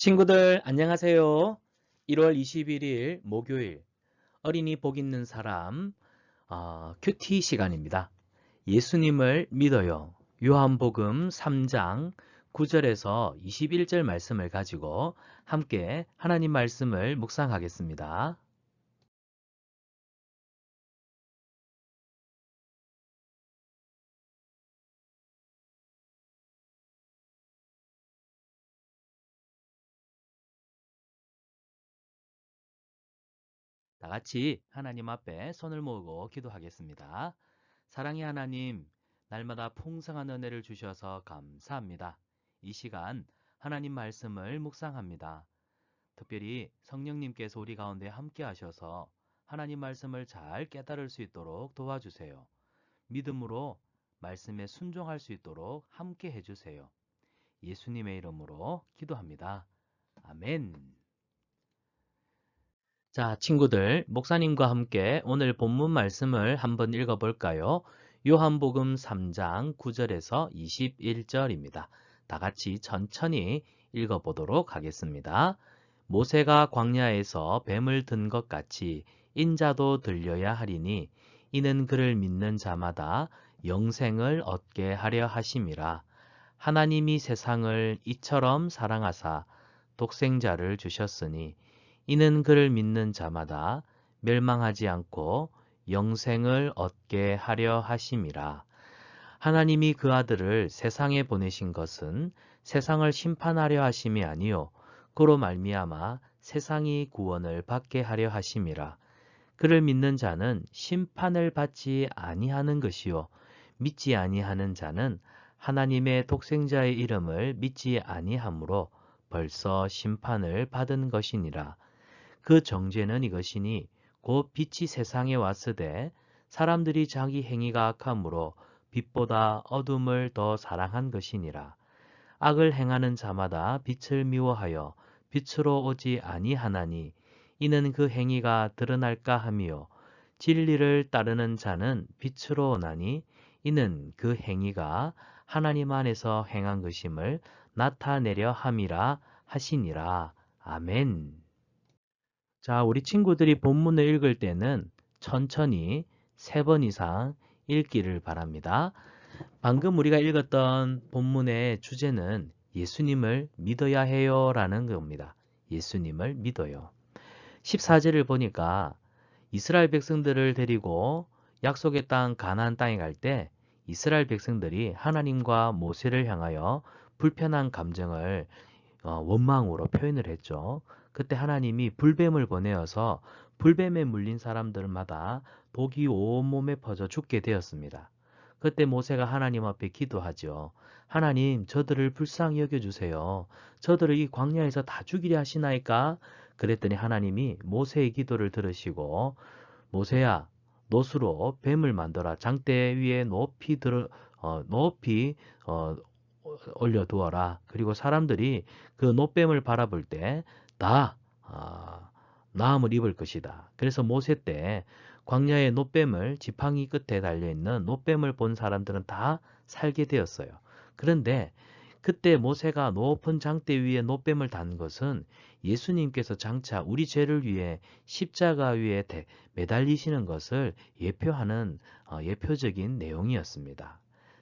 친구들 안녕하세요. 1월 21일 목요일 어린이 복 있는 사람 큐티 시간입니다. 예수님을 믿어요. 요한복음 3장 9절에서 21절 말씀을 가지고 함께 하나님 말씀을 묵상하겠습니다. 다 같이 하나님 앞에 손을 모으고 기도하겠습니다. 사랑의 하나님, 날마다 풍성한 은혜를 주셔서 감사합니다. 이 시간 하나님 말씀을 묵상합니다. 특별히 성령님께서 우리 가운데 함께 하셔서 하나님 말씀을 잘 깨달을 수 있도록 도와주세요. 믿음으로 말씀에 순종할 수 있도록 함께 해주세요. 예수님의 이름으로 기도합니다. 아멘. 자, 친구들, 목사님과 함께 오늘 본문 말씀을 한번 읽어볼까요? 요한복음 3장 9절에서 21절입니다. 다 같이 천천히 읽어보도록 하겠습니다. 모세가 광야에서 뱀을 든 것 같이 인자도 들려야 하리니 이는 그를 믿는 자마다 영생을 얻게 하려 하심이라. 하나님이 세상을 이처럼 사랑하사 독생자를 주셨으니 이는 그를 믿는 자마다 멸망하지 않고 영생을 얻게 하려 하심이라. 하나님이 그 아들을 세상에 보내신 것은 세상을 심판하려 하심이 아니요 그로 말미암아 세상이 구원을 받게 하려 하심이라. 그를 믿는 자는 심판을 받지 아니하는 것이요 믿지 아니하는 자는 하나님의 독생자의 이름을 믿지 아니하므로 벌써 심판을 받은 것이니라. 그 정죄는 이것이니 곧 빛이 세상에 왔으되 사람들이 자기 행위가 악함으로 빛보다 어둠을 더 사랑한 것이니라. 악을 행하는 자마다 빛을 미워하여 빛으로 오지 아니하나니 이는 그 행위가 드러날까 함이요 진리를 따르는 자는 빛으로 오나니 이는 그 행위가 하나님 안에서 행한 것임을 나타내려 함이라 하시니라. 아멘. 자, 우리 친구들이 본문을 읽을 때는 천천히 3번 이상 읽기를 바랍니다. 방금 우리가 읽었던 본문의 주제는 예수님을 믿어야 해요 라는 겁니다. 예수님을 믿어요. 14절을 보니까 이스라엘 백성들을 데리고 약속의 땅 가나안 땅에 갈 때 이스라엘 백성들이 하나님과 모세를 향하여 불편한 감정을 원망으로 표현을 했죠. 그때 하나님이 불뱀을 보내어서 불뱀에 물린 사람들마다 독이 온몸에 퍼져 죽게 되었습니다. 그때 모세가 하나님 앞에 기도하죠. 하나님, 저들을 불쌍히 여겨주세요. 저들을 이 광야에서 다 죽이려 하시나이까? 그랬더니 하나님이 모세의 기도를 들으시고 모세야, 놋으로 뱀을 만들어 장대 위에 높이 올려두어라. 그리고 사람들이 그 놋뱀을 바라볼 때 다 나음을 입을 것이다. 그래서 모세 때 광야의 놋뱀을 지팡이 끝에 달려있는 놋뱀을 본 사람들은 다 살게 되었어요. 그런데 그때 모세가 높은 장대 위에 놋뱀을 단 것은 예수님께서 장차 우리 죄를 위해 십자가 위에 매달리시는 것을 예표하는 예표적인 내용이었습니다.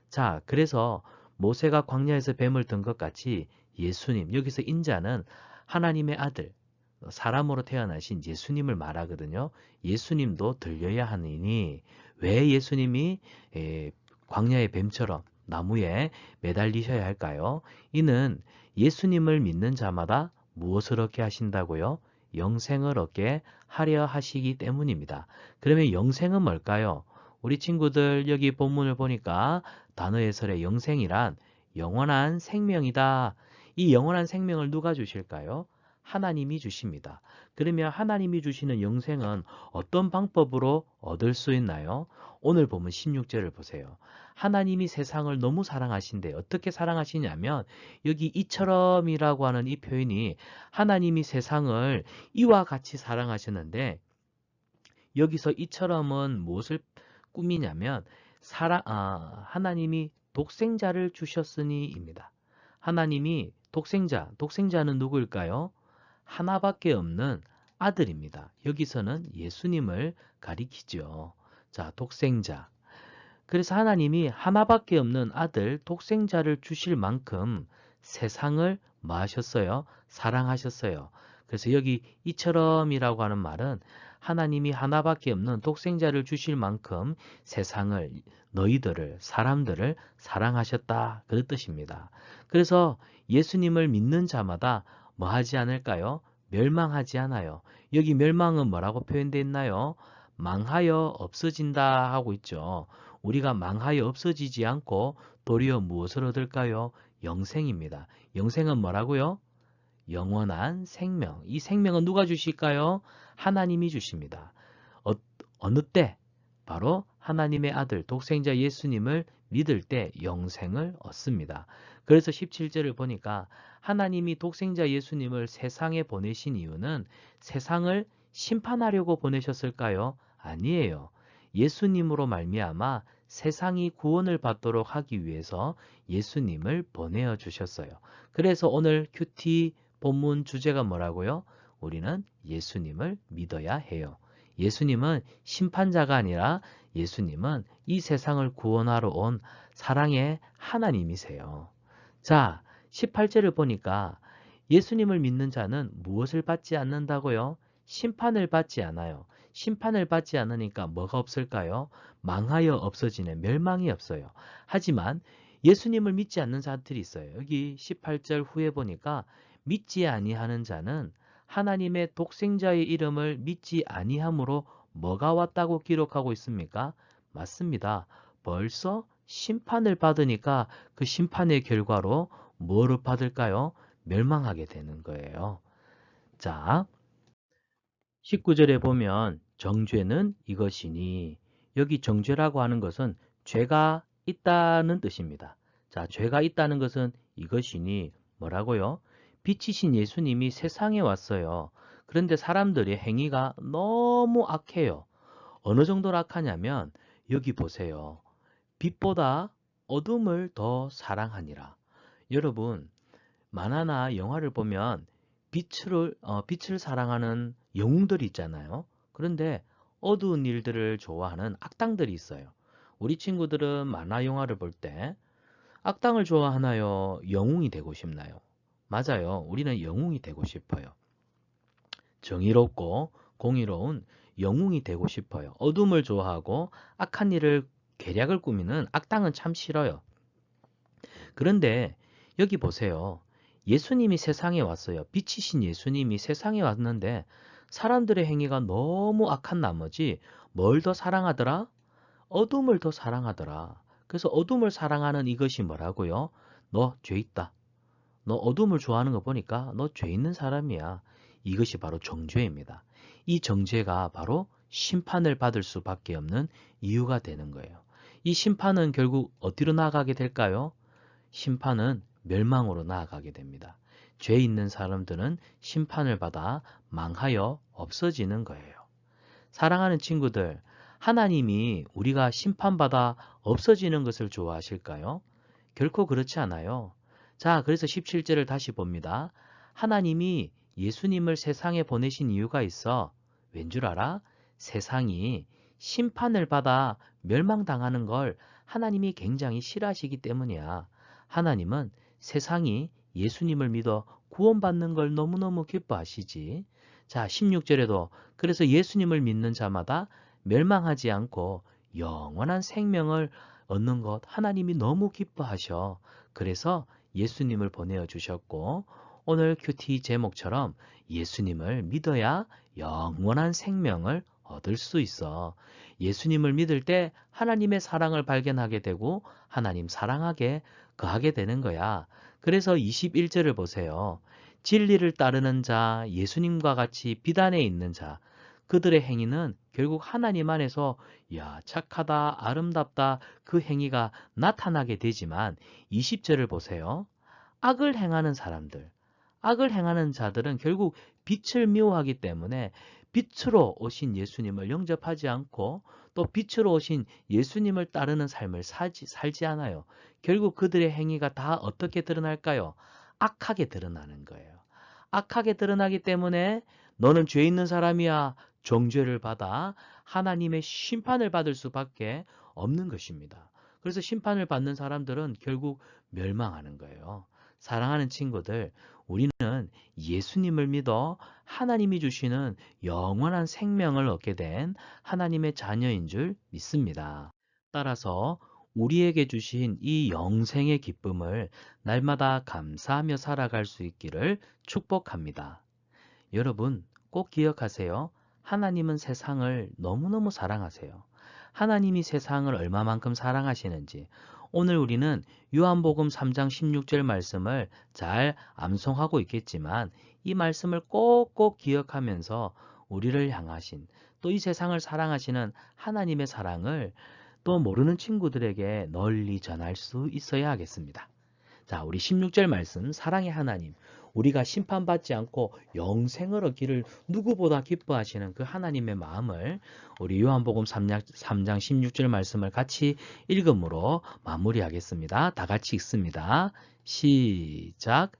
자, 그래서 모세가 광야에서 뱀을 든 것 같이 예수님, 여기서 인자는 하나님의 아들, 사람으로 태어나신 예수님을 말하거든요. 예수님도 들려야 하느니 왜 예수님이 광야의 뱀처럼 나무에 매달리셔야 할까요? 이는 예수님을 믿는 자마다 무엇을 얻게 하신다고요? 영생을 얻게 하려 하시기 때문입니다. 그러면 영생은 뭘까요? 우리 친구들 여기 본문을 보니까 단어 해설의 영생이란 영원한 생명이다. 이 영원한 생명을 누가 주실까요? 하나님이 주십니다. 그러면 하나님이 주시는 영생은 어떤 방법으로 얻을 수 있나요? 오늘 보면 16절을 보세요. 하나님이 세상을 너무 사랑하신데 어떻게 사랑하시냐면 여기 이처럼이라고 하는 이 표현이 하나님이 세상을 이와 같이 사랑하셨는데 여기서 이처럼은 무엇을 꾸미냐면 하나님이 독생자를 주셨으니입니다. 하나님이 독생자는 누구일까요? 하나밖에 없는 아들입니다. 여기서는 예수님을 가리키죠. 자, 독생자. 그래서 하나님이 하나밖에 없는 아들, 독생자를 주실 만큼 세상을 뭐 하셨어요? 사랑하셨어요. 그래서 여기 이처럼이라고 하는 말은 하나님이 하나밖에 없는 독생자를 주실 만큼 세상을, 너희들을, 사람들을 사랑하셨다. 그런 뜻입니다. 그래서 예수님을 믿는 자마다 뭐 하지 않을까요? 멸망하지 않아요. 여기 멸망은 뭐라고 표현되어 있나요? 망하여 없어진다 하고 있죠. 우리가 망하여 없어지지 않고 도리어 무엇을 얻을까요? 영생입니다. 영생은 뭐라고요? 영원한 생명. 이 생명은 누가 주실까요? 하나님이 주십니다. 어느 때? 바로 하나님의 아들, 독생자 예수님을 믿을 때 영생을 얻습니다. 그래서 17절을 보니까 하나님이 독생자 예수님을 세상에 보내신 이유는 세상을 심판하려고 보내셨을까요? 아니에요. 예수님으로 말미암아 세상이 구원을 받도록 하기 위해서 예수님을 보내어 주셨어요. 그래서 오늘 큐티 본문 주제가 뭐라고요? 우리는 예수님을 믿어야 해요. 예수님은 심판자가 아니라 예수님은 이 세상을 구원하러 온 사랑의 하나님이세요. 자, 18절을 보니까 예수님을 믿는 자는 무엇을 받지 않는다고요? 심판을 받지 않아요. 심판을 받지 않으니까 뭐가 없을까요? 망하여 없어지는 멸망이 없어요. 하지만 예수님을 믿지 않는 자들이 있어요. 여기 18절 후에 보니까 믿지 아니하는 자는 하나님의 독생자의 이름을 믿지 아니함으로 뭐가 왔다고 기록하고 있습니까? 맞습니다. 벌써 심판을 받으니까 그 심판의 결과로 뭐를 받을까요? 멸망하게 되는 거예요. 자, 19절에 보면 정죄는 이것이니 여기 정죄라고 하는 것은 죄가 있다는 뜻입니다. 자, 죄가 있다는 것은 이것이니 뭐라고요? 빛이신 예수님이 세상에 왔어요. 그런데 사람들의 행위가 너무 악해요. 어느 정도로 악하냐면 여기 보세요. 빛보다 어둠을 더 사랑하니라. 여러분, 만화나 영화를 보면 빛을 사랑하는 영웅들이 있잖아요. 그런데 어두운 일들을 좋아하는 악당들이 있어요. 우리 친구들은 만화 영화를 볼 때 악당을 좋아하나요? 영웅이 되고 싶나요? 맞아요. 우리는 영웅이 되고 싶어요. 정의롭고 공의로운 영웅이 되고 싶어요. 어둠을 좋아하고 악한 일을 계략을 꾸미는 악당은 참 싫어요. 그런데 여기 보세요. 예수님이 세상에 왔어요. 빛이신 예수님이 세상에 왔는데 사람들의 행위가 너무 악한 나머지 뭘 더 사랑하더라? 어둠을 더 사랑하더라. 그래서 어둠을 사랑하는 이것이 뭐라고요? 너 죄 있다. 너 어둠을 좋아하는 거 보니까 너 죄 있는 사람이야. 이것이 바로 정죄입니다. 이 정죄가 바로 심판을 받을 수밖에 없는 이유가 되는 거예요. 이 심판은 결국 어디로 나아가게 될까요? 심판은 멸망으로 나아가게 됩니다. 죄 있는 사람들은 심판을 받아 망하여 없어지는 거예요. 사랑하는 친구들, 하나님이 우리가 심판받아 없어지는 것을 좋아하실까요? 결코 그렇지 않아요. 자, 그래서 17절을 다시 봅니다. 하나님이 예수님을 세상에 보내신 이유가 있어. 왠 줄 알아? 세상이 심판을 받아 멸망당하는 걸 하나님이 굉장히 싫어하시기 때문이야. 하나님은 세상이 예수님을 믿어 구원받는 걸 너무너무 기뻐하시지. 자, 16절에도 그래서 예수님을 믿는 자마다 멸망하지 않고 영원한 생명을 얻는 것 하나님이 너무 기뻐하셔. 그래서 예수님을 보내어 주셨고 오늘 큐티 제목처럼 예수님을 믿어야 영원한 생명을 얻을 수 있어. 예수님을 믿을 때 하나님의 사랑을 발견하게 되고 하나님 사랑하게 거하게 되는 거야. 그래서 21절을 보세요. 진리를 따르는 자, 예수님과 같이 비단에 있는 자, 그들의 행위는 결국 하나님 안에서 야, 착하다, 아름답다 그 행위가 나타나게 되지만 20절을 보세요. 악을 행하는 사람들, 악을 행하는 자들은 결국 빛을 미워하기 때문에 빛으로 오신 예수님을 영접하지 않고 또 빛으로 오신 예수님을 따르는 삶을 살지 않아요. 결국 그들의 행위가 다 어떻게 드러날까요? 악하게 드러나는 거예요. 악하게 드러나기 때문에 너는 죄 있는 사람이야. 정죄를 받아 하나님의 심판을 받을 수밖에 없는 것입니다. 그래서 심판을 받는 사람들은 결국 멸망하는 거예요. 사랑하는 친구들, 우리는 예수님을 믿어 하나님이 주시는 영원한 생명을 얻게 된 하나님의 자녀인 줄 믿습니다. 따라서 우리에게 주신 이 영생의 기쁨을 날마다 감사하며 살아갈 수 있기를 축복합니다. 여러분, 꼭 기억하세요. 하나님은 세상을 너무너무 사랑하세요. 하나님이 세상을 얼마만큼 사랑하시는지 오늘 우리는 요한복음 3장 16절 말씀을 잘 암송하고 있겠지만 이 말씀을 꼭꼭 기억하면서 우리를 향하신 또 이 세상을 사랑하시는 하나님의 사랑을 또 모르는 친구들에게 널리 전할 수 있어야 하겠습니다. 자, 우리 16절 말씀, 사랑의 하나님, 우리가 심판받지 않고 영생을 얻기를 누구보다 기뻐하시는 그 하나님의 마음을 우리 요한복음 3장 16절 말씀을 같이 읽음으로 마무리하겠습니다. 다 같이 읽습니다. 시작.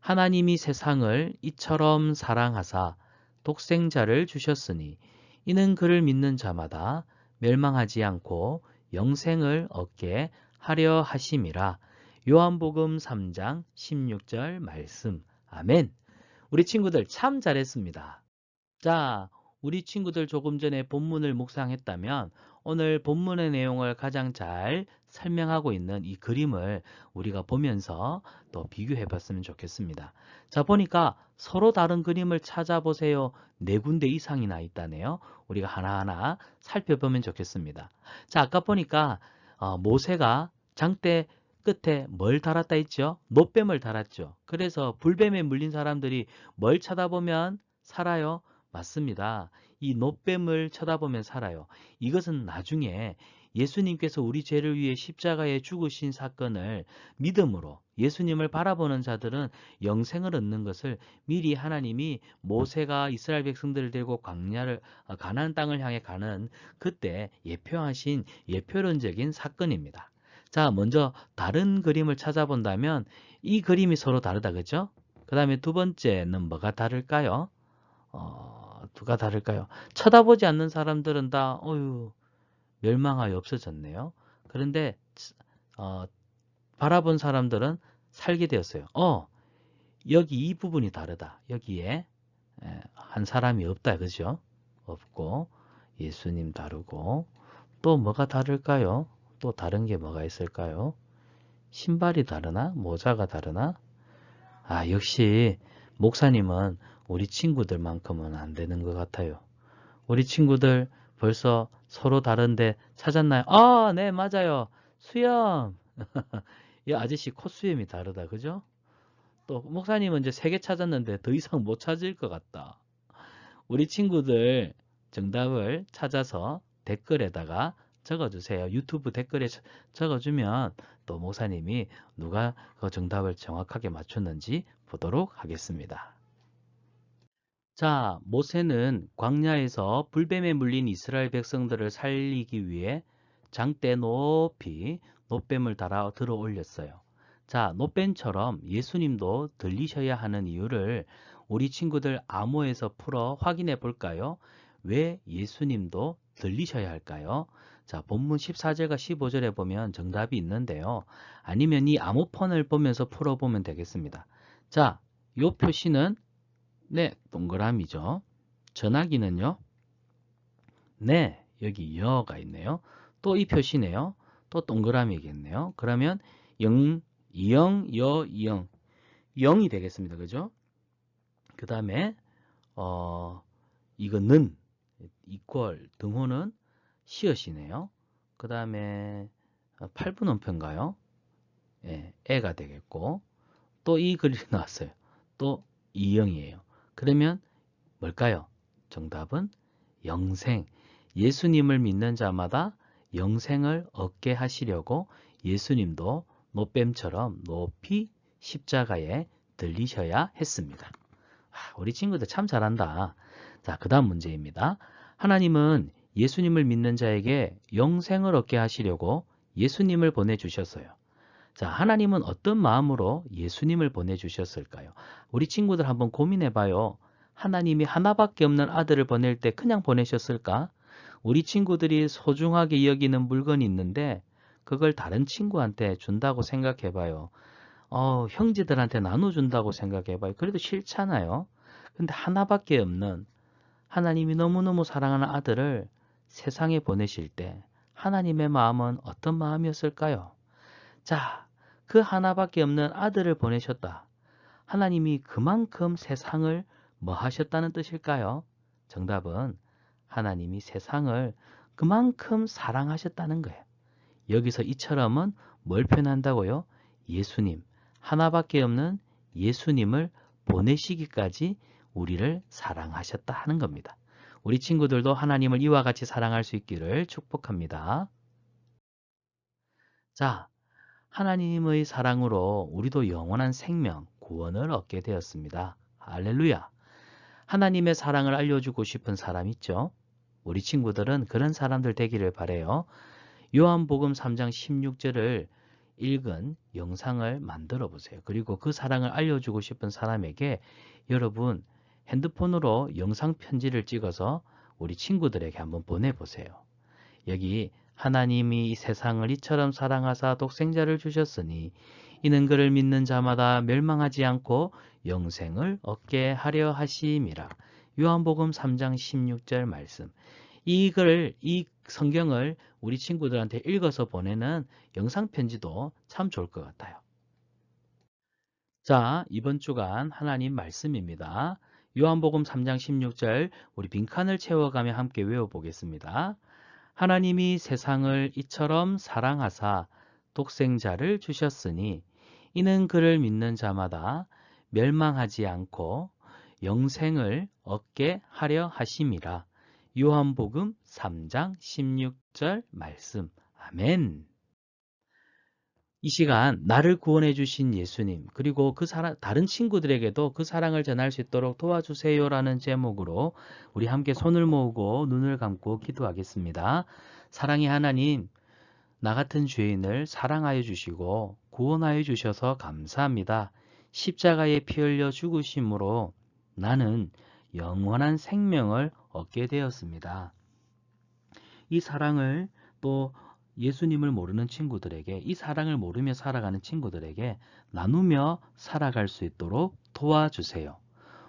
하나님이 세상을 이처럼 사랑하사 독생자를 주셨으니 이는 그를 믿는 자마다 멸망하지 않고 영생을 얻게 하려 하심이라. 요한복음 3장 16절 말씀. 아멘. 우리 친구들 참 잘했습니다. 자, 우리 친구들 조금 전에 본문을 묵상했다면 오늘 본문의 내용을 가장 잘 설명하고 있는 이 그림을 우리가 보면서 또 비교해 봤으면 좋겠습니다. 자, 보니까 서로 다른 그림을 찾아보세요. 4군데 이상이나 있다네요. 우리가 하나하나 살펴보면 좋겠습니다. 자, 아까 보니까 모세가 장대 끝에 뭘 달았다 했죠? 노뱀을 달았죠. 그래서 불뱀에 물린 사람들이 뭘 쳐다보면 살아요? 맞습니다. 이 노뱀을 쳐다보면 살아요. 이것은 나중에 예수님께서 우리 죄를 위해 십자가에 죽으신 사건을 믿음으로 예수님을 바라보는 자들은 영생을 얻는 것을 미리 하나님이 모세가 이스라엘 백성들을 데리고 가나안 땅을 향해 가는 그때 예표하신 예표론적인 사건입니다. 자, 먼저 다른 그림을 찾아본다면 이 그림이 서로 다르다, 그죠? 그 다음에 두 번째는 뭐가 다를까요? 누가 다를까요? 쳐다보지 않는 사람들은 다 멸망하여 없어졌네요. 그런데 바라본 사람들은 살게 되었어요. 여기 이 부분이 다르다. 여기에 한 사람이 없다, 그죠? 없고 예수님 다르고 또 뭐가 다를까요? 또 다른 게 뭐가 있을까요? 신발이 다르나? 모자가 다르나? 역시 목사님은 우리 친구들만큼은 안 되는 것 같아요. 우리 친구들 벌써 서로 다른데 찾았나요? 네, 맞아요. 수염. 이 아저씨 콧수염이 다르다, 그죠? 또 목사님은 이제 3개 찾았는데 더 이상 못 찾을 것 같다. 우리 친구들 정답을 찾아서 댓글에다가 적어주세요. 유튜브 댓글에 적어주면 또 목사님이 누가 그 정답을 정확하게 맞췄는지 보도록 하겠습니다. 자, 모세는 광야에서 불뱀에 물린 이스라엘 백성들을 살리기 위해 장대 높이 놋뱀을 달아 들어 올렸어요. 자, 놋뱀처럼 예수님도 들리셔야 하는 이유를 우리 친구들 암호에서 풀어 확인해 볼까요? 왜 예수님도 들리셔야 할까요? 자, 본문 14절과 15절에 보면 정답이 있는데요. 아니면 이 암호폰을 보면서 풀어보면 되겠습니다. 자, 이 표시는 네, 동그라미죠. 전화기는요? 네, 여기 여가 있네요. 또 이 표시네요. 또 동그라미겠네요. 그러면 0, 2영, 여, 2영. 0이 되겠습니다. 그죠? 그 다음에 이거는 이퀄 등호는 시옷이네요. 그 다음에 8분음표인가요? 예, 애가 되겠고 또 이 글이 나왔어요. 또 2영이에요. 그러면 뭘까요? 정답은 영생. 예수님을 믿는 자마다 영생을 얻게 하시려고 예수님도 노뱀처럼 높이 십자가에 들리셔야 했습니다. 우리 친구들 참 잘한다. 자, 그 다음 문제입니다. 하나님은 예수님을 믿는 자에게 영생을 얻게 하시려고 예수님을 보내주셨어요. 자, 하나님은 어떤 마음으로 예수님을 보내주셨을까요? 우리 친구들 한번 고민해 봐요. 하나님이 하나밖에 없는 아들을 보낼 때 그냥 보내셨을까? 우리 친구들이 소중하게 여기는 물건이 있는데 그걸 다른 친구한테 준다고 생각해 봐요. 형제들한테 나눠준다고 생각해 봐요. 그래도 싫잖아요. 근데 하나밖에 없는 하나님이 너무너무 사랑하는 아들을 세상에 보내실 때 하나님의 마음은 어떤 마음이었을까요? 자, 그 하나밖에 없는 아들을 보내셨다. 하나님이 그만큼 세상을 뭐 하셨다는 뜻일까요? 정답은 하나님이 세상을 그만큼 사랑하셨다는 거예요. 여기서 이처럼은 뭘 표현한다고요? 예수님, 하나밖에 없는 예수님을 보내시기까지 우리를 사랑하셨다 하는 겁니다. 우리 친구들도 하나님을 이와 같이 사랑할 수 있기를 축복합니다. 자, 하나님의 사랑으로 우리도 영원한 생명, 구원을 얻게 되었습니다. 할렐루야! 하나님의 사랑을 알려주고 싶은 사람 있죠? 우리 친구들은 그런 사람들 되기를 바라요. 요한복음 3장 16절을 읽은 영상을 만들어 보세요. 그리고 그 사랑을 알려주고 싶은 사람에게 여러분 핸드폰으로 영상 편지를 찍어서 우리 친구들에게 한번 보내보세요. 여기 하나님이 이 세상을 이처럼 사랑하사 독생자를 주셨으니 이는 그를 믿는 자마다 멸망하지 않고 영생을 얻게 하려 하심이라. 요한복음 3장 16절 말씀. 이 성경을 우리 친구들한테 읽어서 보내는 영상 편지도 참 좋을 것 같아요. 자, 이번 주간 하나님 말씀입니다. 요한복음 3장 16절 우리 빈칸을 채워가며 함께 외워보겠습니다. 하나님이 세상을 이처럼 사랑하사 독생자를 주셨으니 이는 그를 믿는 자마다 멸망하지 않고 영생을 얻게 하려 하심이라. 요한복음 3장 16절 말씀. 아멘. 이 시간 나를 구원해 주신 예수님 그리고 다른 친구들에게도 그 사랑을 전할 수 있도록 도와주세요라는 제목으로 우리 함께 손을 모으고 눈을 감고 기도하겠습니다. 사랑의 하나님, 나 같은 죄인을 사랑하여 주시고 구원하여 주셔서 감사합니다. 십자가에 피 흘려 죽으심으로 나는 영원한 생명을 얻게 되었습니다. 이 사랑을 또 예수님을 모르는 친구들에게, 이 사랑을 모르며 살아가는 친구들에게 나누며 살아갈 수 있도록 도와주세요.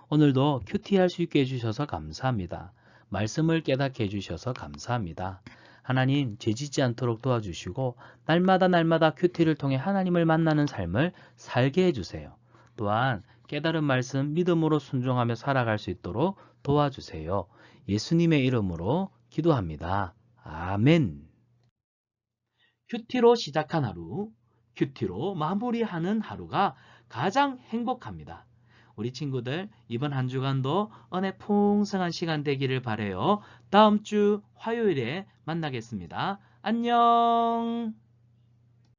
오늘도 큐티할 수 있게 해주셔서 감사합니다. 말씀을 깨닫게 해주셔서 감사합니다. 하나님, 죄짓지 않도록 도와주시고 날마다 큐티를 통해 하나님을 만나는 삶을 살게 해주세요. 또한 깨달은 말씀 믿음으로 순종하며 살아갈 수 있도록 도와주세요. 예수님의 이름으로 기도합니다. 아멘. 큐티로 시작한 하루, 큐티로 마무리하는 하루가 가장 행복합니다. 우리 친구들 이번 한 주간도 은혜 풍성한 시간 되기를 바라요. 다음 주 화요일에 만나겠습니다. 안녕.